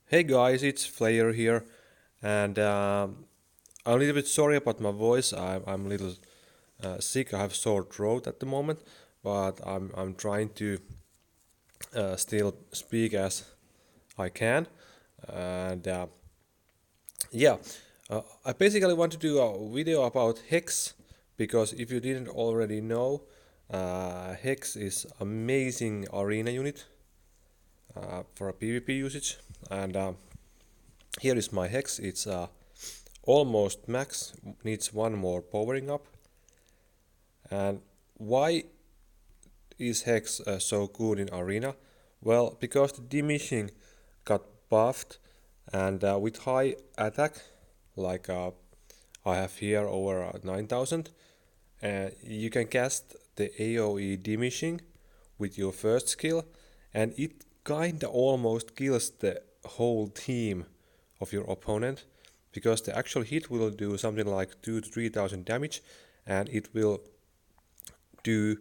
Hey guys, it's Flair here, and I'm a little bit sorry about my voice. I'm a little sick. I have sore throat at the moment, but I'm trying to still speak as I can. And yeah, I basically want to do a video about Hex because if you didn't already know, Hex is amazing arena unit for a PvP usage, and here is my Hex. It's almost max, needs one more powering up. And why is Hex so good in Arena? Well, because the diminishing got buffed, and with high attack, like I have here over 9000, you can cast the AoE diminishing with your first skill, and it kinda almost kills the whole team of your opponent because the actual hit will do something like 2 to 3000 damage, and it will do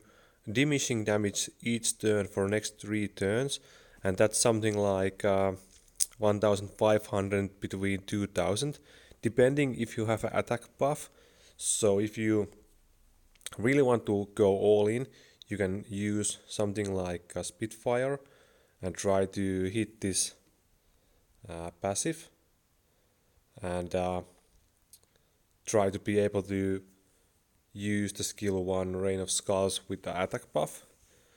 diminishing damage each turn for next 3 turns, and that's something like 1500 between 2000 depending if you have an attack buff. So if you really want to go all in, you can use something like a Spitfire and try to hit this passive, and try to be able to use the skill 1 Rain of Skulls with the attack buff.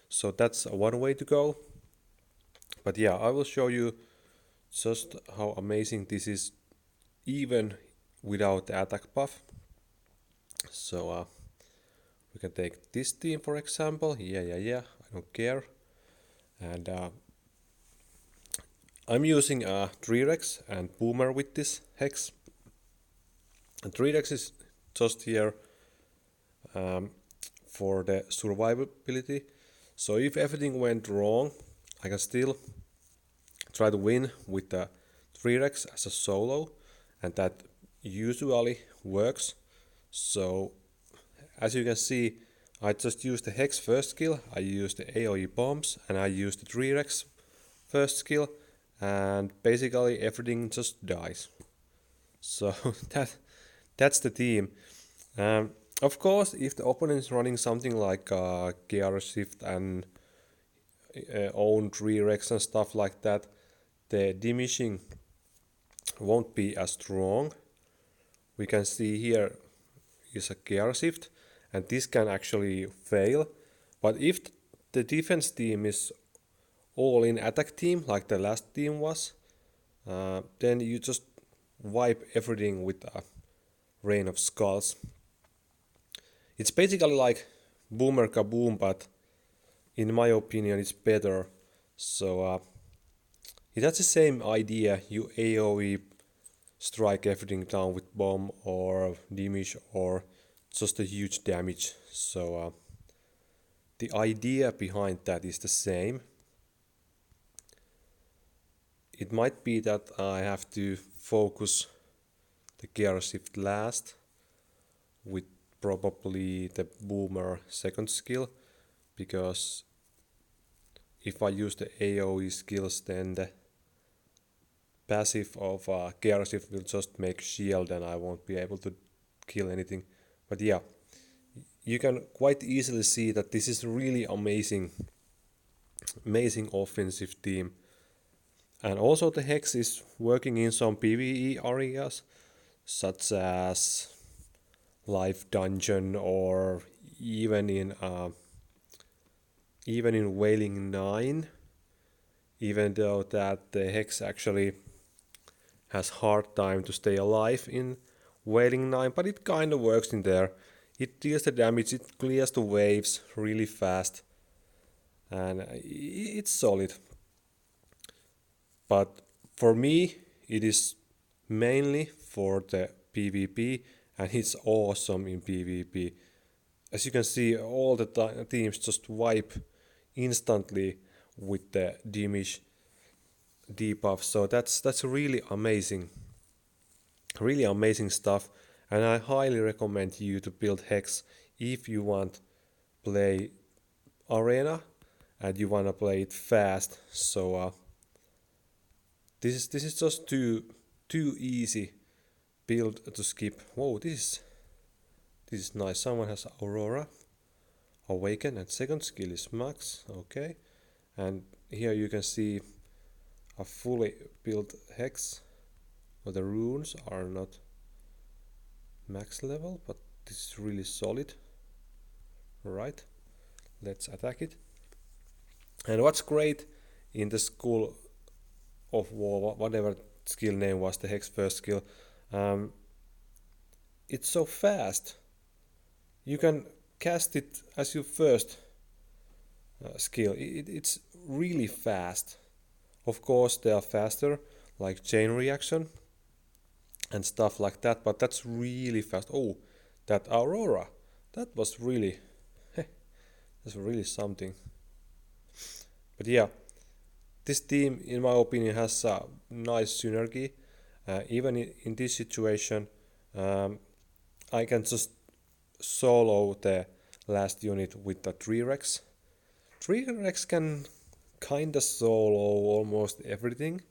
So that's one way to go. But yeah, I will show you just how amazing this is even without the attack buff. So we can take this team for example. Yeah, I don't care. And I'm using a Treerex and Boomer with this Hex. And Treerex is just here for the survivability. So if everything went wrong, I can still try to win with the Treerex as a solo, and that usually works. So as you can see, I just used the Hex first skill, I used the AoE bombs, and I used the Treerex first skill, and basically everything just dies. So that's the team. Of course, if the opponent is running something like gear shift and own Treerex and stuff like that, the diminishing won't be as strong. We can see here is a gear shift, and this can actually fail. But if the defense team is all in attack team like the last team was, then you just wipe everything with a Rain of Skulls. It's basically like Boomer Kaboom, but in my opinion it's better. So it has the same idea. You AoE strike everything down with bomb or damage or just a huge damage. So the idea behind that is the same. It might be that I have to focus the gear shift last with probably the Boomer second skill, because if I use the AoE skills, then the passive of gear shift will just make shield and I won't be able to kill anything. But yeah, you can quite easily see that this is really amazing offensive team. And also the Hex is working in some PvE areas such as Life Dungeon, or even in Wailing 9, even though that the Hex actually has hard time to stay alive in Wailing 9, but it kind of works in there. It deals the damage, it clears the waves really fast, and it's solid. But for me, it is mainly for the PvP, and it's awesome in PvP. As you can see, all the teams just wipe instantly with the damage debuff. So that's really amazing stuff. And I highly recommend you to build Hex if you want play Arena and you wanna play it fast. So This is just too easy build to skip. Whoa, this is nice. Someone has Aurora, Awaken, and second skill is Max. Okay, and here you can see a fully built hex. Well, the runes are not max level, but this is really solid. Right, let's attack it. And what's great in the School of War, whatever skill name was, the hex first skill, it's so fast. You can cast it as your first skill. It's really fast. Of course, they are faster, like chain reaction and stuff like that, but that's really fast. Oh, that Aurora, that was really, that's really something. But yeah, this team, in my opinion, has a nice synergy. Even in this situation, I can just solo the last unit with the 3-Rex. 3-Rex can kinda solo almost everything,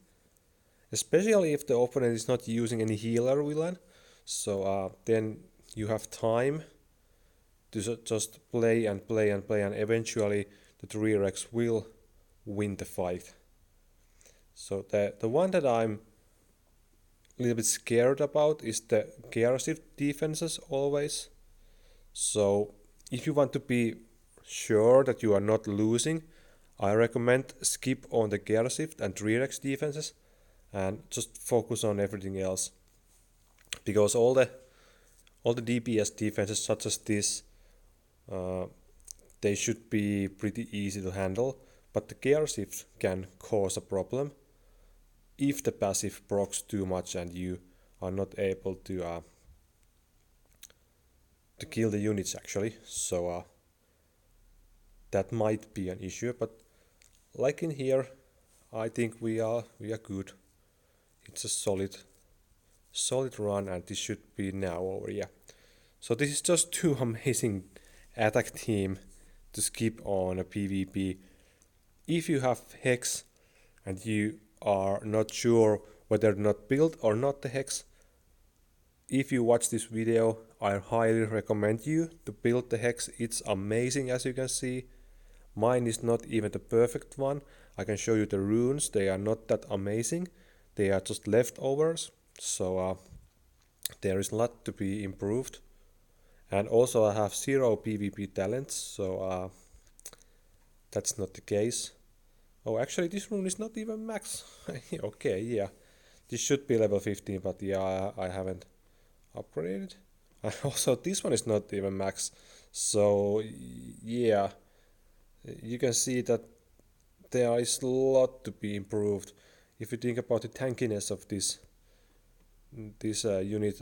especially if the opponent is not using any healer villain. So then you have time to just play and play and play, and eventually the 3-Rex will win the fight. So the one that I'm a little bit scared about is the gear shift defenses always. So if you want to be sure that you are not losing, I recommend skip on the gear shift and 3-Rex defenses and just focus on everything else. Because all the DPS defenses such as this, they should be pretty easy to handle, but the gear shift can cause a problem if the passive procs too much and you are not able to kill the units actually. So that might be an issue, but like in here, I think we are good. It's a solid run, and this should be now over. Yeah. So this is just too amazing attack team to skip on a PvP. If you have Hex and you are not sure whether to not build or not the Hex, if you watch this video, I highly recommend you to build the Hex. It's amazing, as you can see. Mine is not even the perfect one. I can show you the runes. They are not that amazing. They are just leftovers. So there is a lot to be improved. And also I have 0 PvP talents, so that's not the case. Oh, actually this rune is not even max. Okay, yeah. This should be level 15, but yeah, I haven't upgraded. Also, this one is not even max. So yeah, you can see that there is a lot to be improved. If you think about the tankiness of this unit,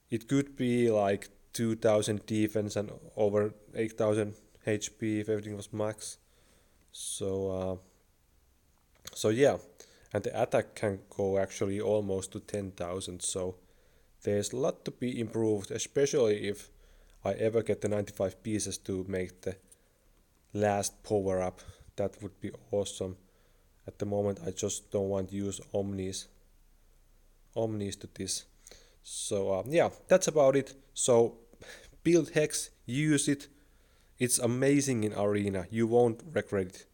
it could be like 2000 defense and over 8000 HP if everything was max. So yeah, and the attack can go actually almost to 10,000. So there's a lot to be improved, especially if I ever get the 95 pieces to make the last power up. That would be awesome. At the moment I just don't want to use Omnis to this. So yeah, that's about it. So build Hex, use it. It's amazing in Arena. You won't regret it.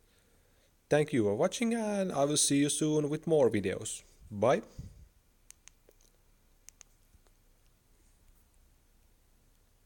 Thank you for watching, and I will see you soon with more videos. Bye.